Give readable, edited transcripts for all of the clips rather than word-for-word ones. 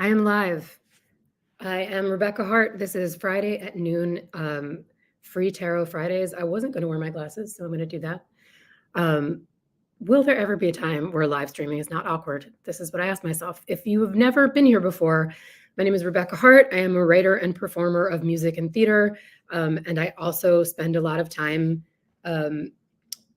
I am live. I am Rebecca Hart. This is Friday at noon, free tarot Fridays. I wasn't going to wear my glasses, so I'm going to do that. Will there ever be a time where live streaming is not awkward? This is what I asked myself. If you have never been here before, my name is Rebecca Hart. I am a writer and performer of music and theater, and I also spend a lot of time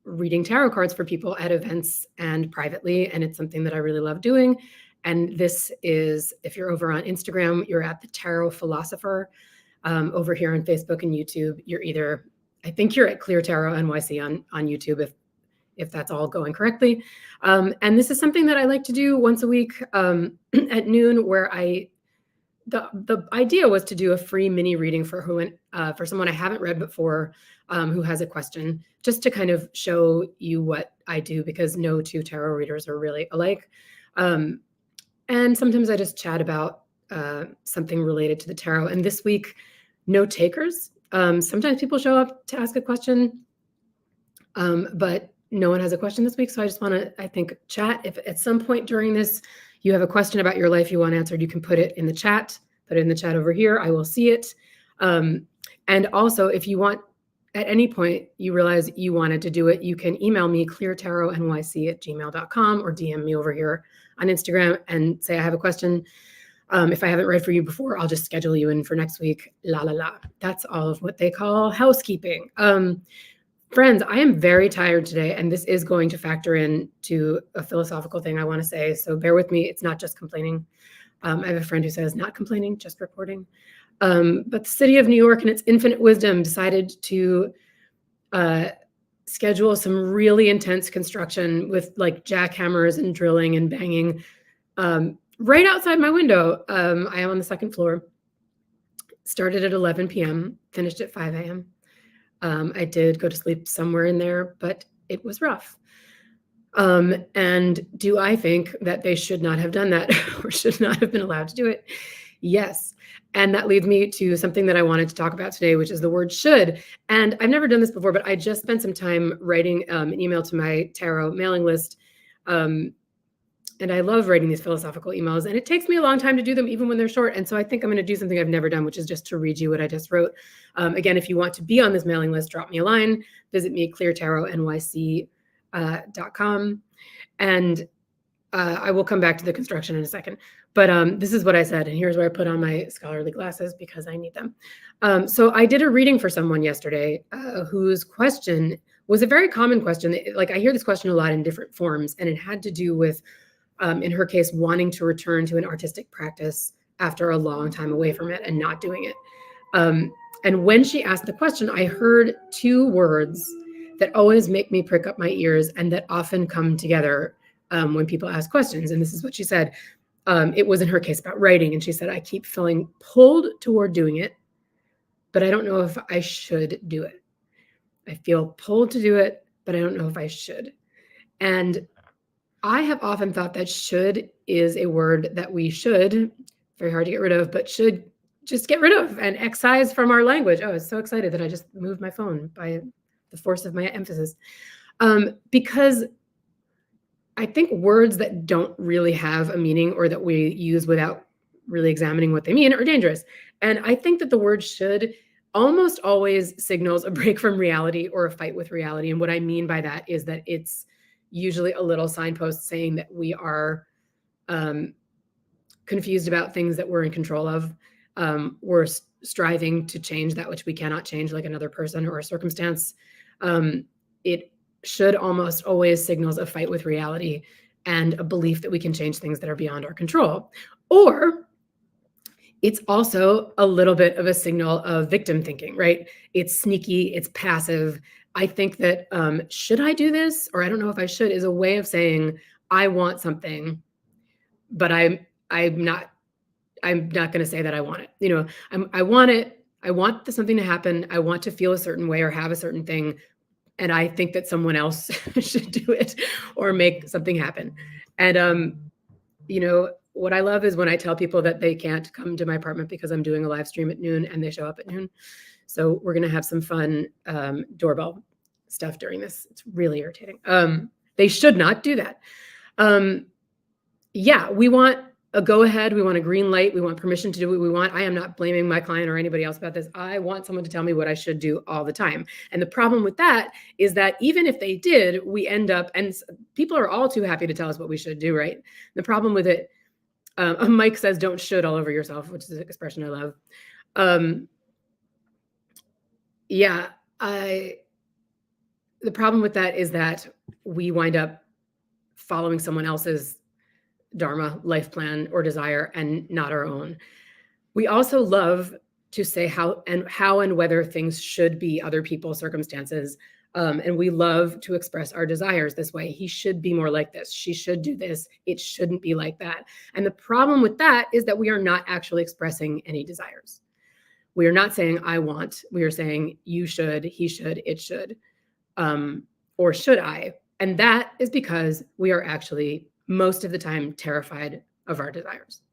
reading tarot cards for people at events and privately, and it's something that I really love doing. And this is, if you're over on Instagram, you're at the Tarot Philosopher. Over here on Facebook and YouTube, you're either, I think you're at Clear Tarot NYC on YouTube, if that's all going correctly. And this is something that I like to do once a week at noon, where the idea was to do a free mini reading for someone I haven't read before, who has a question, just to kind of show you what I do, because no two tarot readers are really alike. And sometimes I just chat about something related to the tarot. And this week, no takers. Sometimes people show up to ask a question, but no one has a question this week. So I just want to, I think, chat. If at some point during this you have a question about your life you want answered, you can put it in the chat. Put it in the chat over here. I will see it. And also, if you want, at any point you realize you wanted to do it, you can email me cleartarotnyc@gmail.com or DM me over here on Instagram and say, I have a question. If I haven't read for you before, I'll just schedule you in for next week. La la la. That's all of what they call housekeeping. Friends, I am very tired today, and this is going to factor in to a philosophical thing I want to say. So bear with me. It's not just complaining. I have a friend who says, not complaining, just reporting. But the city of New York, in its infinite wisdom, decided to schedule some really intense construction with like jackhammers and drilling and banging right outside my window. I am on the second floor. Started at 11 p.m., finished at 5 a.m. I did go to sleep somewhere in there, but it was rough. And do I think that they should not have done that or should not have been allowed to do it? Yes. And that leads me to something that I wanted to talk about today, which is the word should. And I've never done this before, but I just spent some time writing an email to my tarot mailing list. And I love writing these philosophical emails, and it takes me a long time to do them, even when they're short. And so I think I'm going to do something I've never done, which is just to read you what I just wrote. Again, if you want to be on this mailing list, drop me a line, visit me at cleartarotnyc.com. And I will come back to the construction in a second. But this is what I said, and here's where I put on my scholarly glasses because I need them. So I did a reading for someone yesterday whose question was a very common question. Like, I hear this question a lot in different forms, and it had to do with, in her case, wanting to return to an artistic practice after a long time away from it and not doing it. And when she asked the question, I heard two words that always make me prick up my ears and that often come together when people ask questions. And this is what she said. It was in her case about writing. And she said, I keep feeling pulled toward doing it, but I don't know if I should do it. I feel pulled to do it, but I don't know if I should. And I have often thought that should is a word that we should, very hard to get rid of, but should just get rid of and excise from our language. Oh, I was so excited that I just moved my phone by the force of my emphasis. Because I think words that don't really have a meaning or that we use without really examining what they mean are dangerous. And I think that the word should almost always signals a break from reality or a fight with reality. And what I mean by that is that it's usually a little signpost saying that we are confused about things that we're in control of. We're striving to change that which we cannot change, like another person or a circumstance. It should almost always signals a fight with reality and a belief that we can change things that are beyond our control. Or it's also a little bit of a signal of victim thinking, right? It's sneaky, it's passive. I think that should I do this? Or I don't know if I should is a way of saying, I want something, but I'm not going to say that I want it. You know, I want it. I want something to happen. I want to feel a certain way or have a certain thing. And I think that someone else should do it or make something happen. And, you know, what I love is when I tell people that they can't come to my apartment because I'm doing a live stream at noon and they show up at noon. So we're going to have some fun doorbell stuff during this. It's really irritating. They should not do that. Yeah, we want a go ahead. We want a green light. We want permission to do what we want. I am not blaming my client or anybody else about this. I want someone to tell me what I should do all the time. And the problem with that is that even if they did, we end up, and people are all too happy to tell us what we should do, right? The problem with it, Mike says, don't should all over yourself, which is an expression I love. Yeah, the problem with that is that we wind up following someone else's dharma, life plan, or desire, and not our own. We also love to say how and whether things should be other people's circumstances. And we love to express our desires this way. He should be more like this. She should do this. It shouldn't be like that. And the problem with that is that we are not actually expressing any desires. We are not saying, I want. We are saying, you should, he should, it should, or should I? And that is because we are actually most of the time terrified of our desires.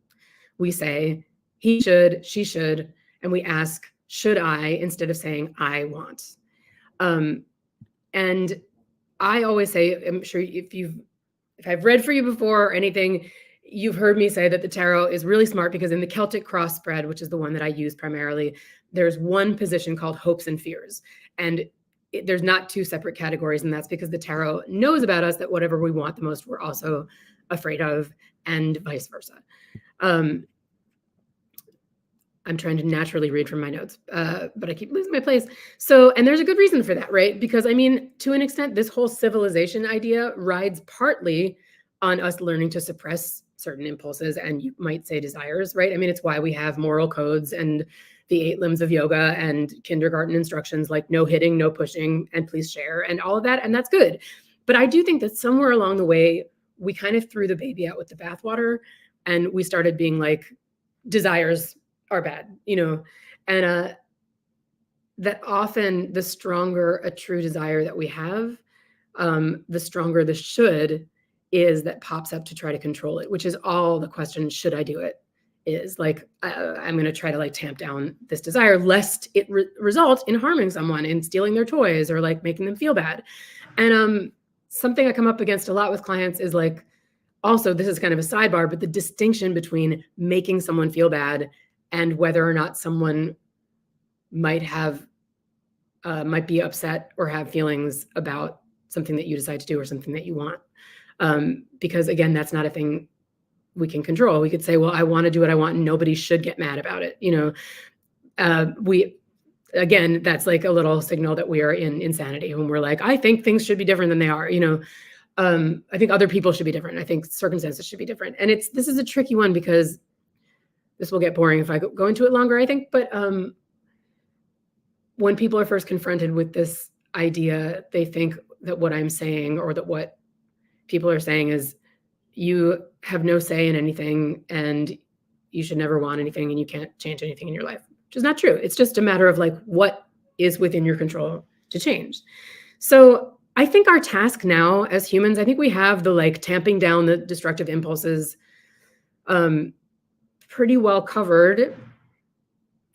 We say, he should, she should, and we ask, should I, instead of saying, I want. And I always say, I'm sure if I've read for you before or anything, you've heard me say that the tarot is really smart because in the Celtic cross spread, which is the one that I use primarily, there's one position called hopes and fears. And there's not two separate categories. And that's because the tarot knows about us that whatever we want the most, we're also afraid of, and vice versa. I'm trying to naturally read from my notes, but I keep losing my place. So, and there's a good reason for that, right? Because I mean, to an extent, this whole civilization idea rides partly on us learning to suppress certain impulses and you might say desires, right? I mean, it's why we have moral codes and the 8 limbs of yoga and kindergarten instructions like no hitting, no pushing, and please share, and all of that. And that's good. But I do think that somewhere along the way, we kind of threw the baby out with the bathwater and we started being like, desires are bad, you know, and that often the stronger a true desire that we have, the stronger the should is that pops up to try to control it, which is all the question, should I do it? Is like, I'm going to try to like tamp down this desire lest it result in harming someone, in stealing their toys or like making them feel bad. And something I come up against a lot with clients is like, also, this is kind of a sidebar, but the distinction between making someone feel bad and whether or not someone might be upset or have feelings about something that you decide to do or something that you want. Because again, that's not a thing we can control. We could say, well, I want to do what I want and nobody should get mad about it. You know, again, that's like a little signal that we are in insanity when we're like, I think things should be different than they are, you know. I think other people should be different. I think circumstances should be different. And this is a tricky one because this will get boring if I go into it longer, I think. But when people are first confronted with this idea, they think that what I'm saying or that what people are saying is you have no say in anything and you should never want anything and you can't change anything in your life, which is not true. It's just a matter of like what is within your control to change. So I think our task now as humans, I think we have the like tamping down the destructive impulses pretty well covered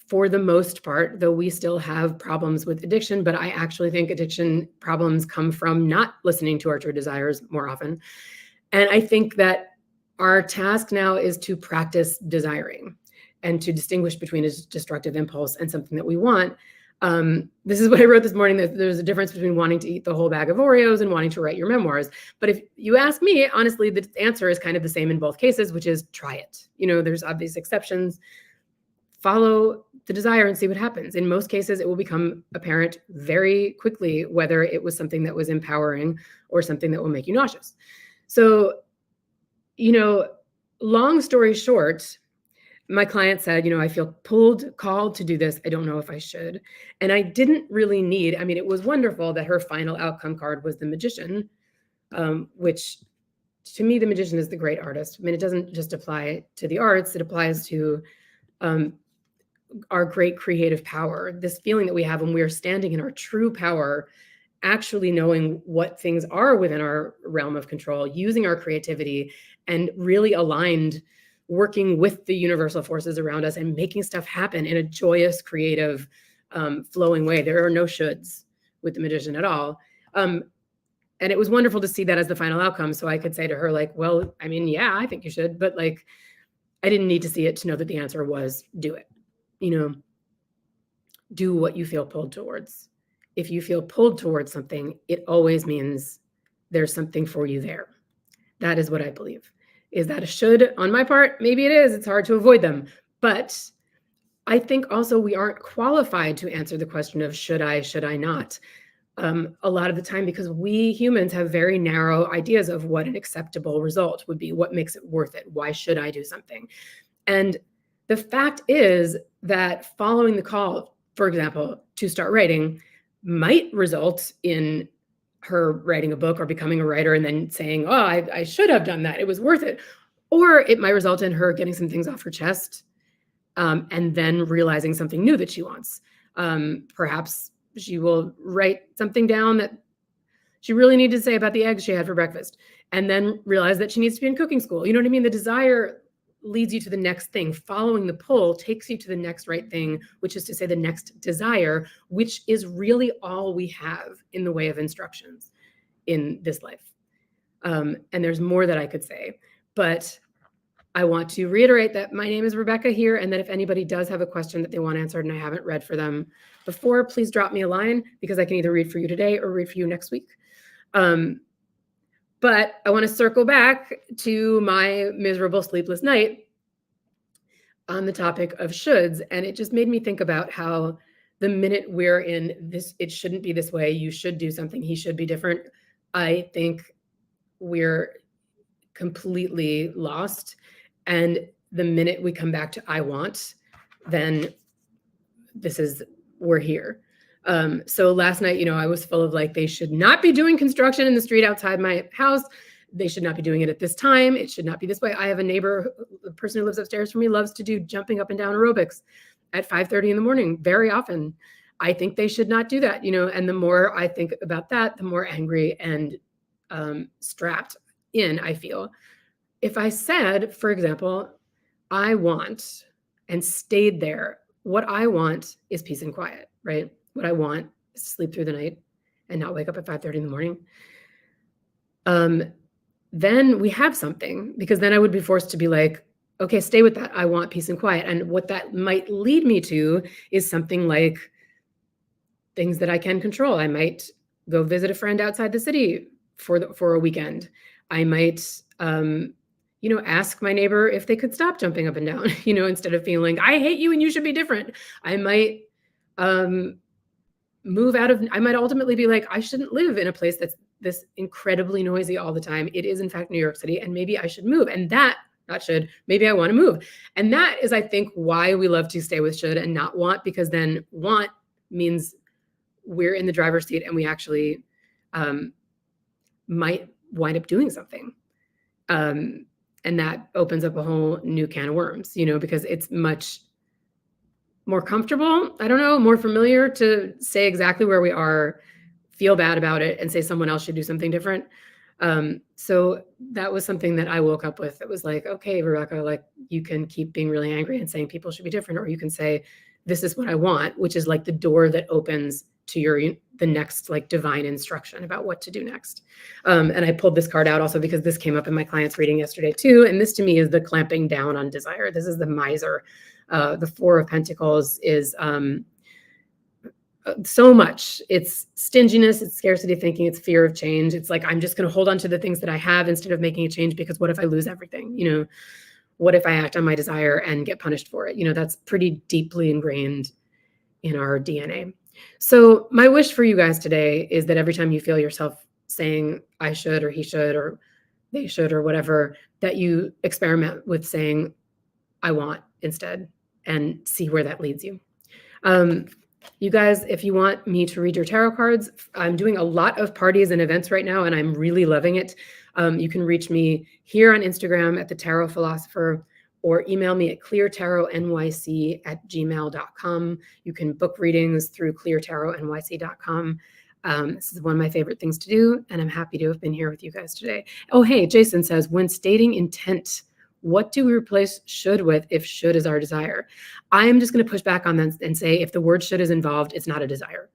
for the most part, though we still have problems with addiction. But I actually think addiction problems come from not listening to our true desires more often. And I think that our task now is to practice desiring and to distinguish between a destructive impulse and something that we want. This is what I wrote this morning, that there's a difference between wanting to eat the whole bag of Oreos and wanting to write your memoirs. But if you ask me, honestly, the answer is kind of the same in both cases, which is try it. You know, there's obvious exceptions. Follow the desire and see what happens. In most cases, it will become apparent very quickly whether it was something that was empowering or something that will make you nauseous. So, you know, long story short, my client said, you know, I feel called to do this. I don't know if I should. And I didn't really need, I mean, it was wonderful that her final outcome card was the Magician, which to me, the Magician is the great artist. I mean, it doesn't just apply to the arts, it applies to our great creative power, this feeling that we have when we are standing in our true power, actually knowing what things are within our realm of control, using our creativity and really aligned, working with the universal forces around us and making stuff happen in a joyous, creative, flowing way. There are no shoulds with the Magician at all. And it was wonderful to see that as the final outcome. So I could say to her, like, well, I mean, yeah, I think you should, but like, I didn't need to see it to know that the answer was do it. Do what you feel pulled towards. If you feel pulled towards something, it always means there's something for you there. That is what I believe. Is that a should on my part? Maybe it is. It's hard to avoid them. But I think also we aren't qualified to answer the question of should I not? A lot of the time, because we humans have very narrow ideas of what an acceptable result would be, what makes it worth it, why should I do something? And the fact is that following the call, for example, to start writing might result in her writing a book or becoming a writer and then saying, oh, I should have done that. It was worth it. Or it might result in her getting some things off her chest and then realizing something new that she wants. Perhaps she will write something down that she really needed to say about the eggs she had for breakfast and then realize that she needs to be in cooking school. You know what I mean? The desire leads you to the next thing. Following the pull takes you to the next right thing, which is to say the next desire, which is really all we have in the way of instructions in this life. And there's more that I could say, but I want to reiterate that my name is Rebecca here, and that if anybody does have a question that they want answered and I haven't read for them before, please drop me a line because I can either read for you today or read for you next week. But I want to circle back to my miserable sleepless night on the topic of shoulds. And it just made me think about how the minute we're in this, it shouldn't be this way, you should do something, he should be different, I think we're completely lost. And the minute we come back to I want, then we're here. So last night, I was full of like, they should not be doing construction in the street outside my house. They should not be doing it at this time. It should not be this way. I have a neighbor, the person who lives upstairs from me loves to do jumping up and down aerobics at 5:30 in the morning, very often. I think they should not do that, and the more I think about that, the more angry and strapped in I feel. If I said, for example, I want and stayed there, what I want is peace and quiet, right? What I want is to sleep through the night and not wake up at 5:30 in the morning. Then we have something, because then I would be forced to be like, okay, stay with that. I want peace and quiet. And what that might lead me to is something like things that I can control. I might go visit a friend outside the city for a weekend. I might, ask my neighbor if they could stop jumping up and down, instead of feeling, I hate you and you should be different. I might I might ultimately be like, I shouldn't live in a place that's this incredibly noisy all the time. It is in fact New York City, and maybe I should move. And maybe I want to move. And that is, I think, why we love to stay with should and not want, because then want means we're in the driver's seat and we actually might wind up doing something. And that opens up a whole new can of worms, because it's much more comfortable, more familiar to say exactly where we are, feel bad about it, and say someone else should do something different. So that was something that I woke up with. It was like, okay, Rebecca, like, you can keep being really angry and saying people should be different, or you can say, this is what I want, which is like the door that opens to the next like divine instruction about what to do next. And I pulled this card out also because this came up in my client's reading yesterday too. And this to me is the clamping down on desire. This is the miser. The Four of Pentacles is so much. It's stinginess, it's scarcity thinking, it's fear of change. It's like, I'm just going to hold on to the things that I have instead of making a change, because what if I lose everything? What if I act on my desire and get punished for it? That's pretty deeply ingrained in our DNA. So my wish for you guys today is that every time you feel yourself saying I should, or he should, or they should, or whatever, that you experiment with saying I want instead and see where that leads you. You guys, if you want me to read your tarot cards, I'm doing a lot of parties and events right now, and I'm really loving it. You can reach me here on Instagram at The Tarot Philosopher, or email me at cleartarotnyc@gmail.com. You can book readings through cleartarotnyc.com. This is one of my favorite things to do, and I'm happy to have been here with you guys today. Oh, hey, Jason says, when stating intent, what do we replace should with if should is our desire? I am just going to push back on that and say, if the word should is involved, it's not a desire,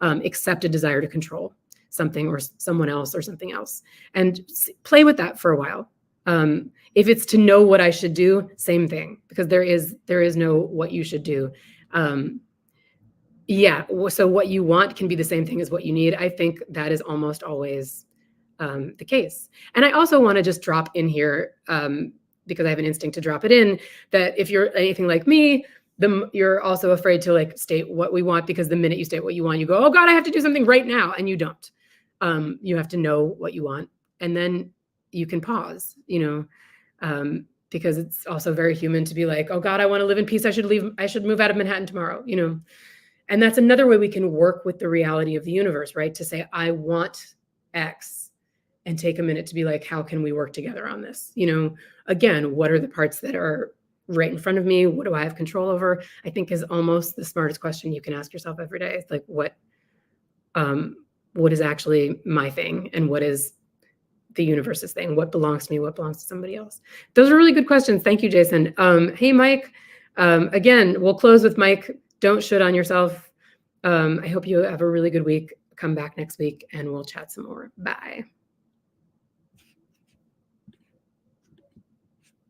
except a desire to control something or someone else or something else. And play with that for a while. If it's to know what I should do, same thing, because there is no what you should do. Yeah, so what you want can be the same thing as what you need. I think that is almost always the case. And I also want to just drop in here, because I have an instinct to drop it in, that if you're anything like me, you're also afraid to like state what we want, because the minute you state what you want, you go, oh God, I have to do something right now. And you don't. You have to know what you want, and then you can pause, because it's also very human to be like, oh God, I want to live in peace. I should move out of Manhattan tomorrow, And that's another way we can work with the reality of the universe, right? To say, I want X, and take a minute to be like, how can we work together on this? Again, what are the parts that are right in front of me? What do I have control over? I think is almost the smartest question you can ask yourself every day. It's like, what is actually my thing, and what is the universe's thing? What belongs to me? What belongs to somebody else? Those are really good questions. Thank you, Jason. Hey, Mike. Again, we'll close with Mike. Don't shit on yourself. I hope you have a really good week. Come back next week and we'll chat some more. Bye.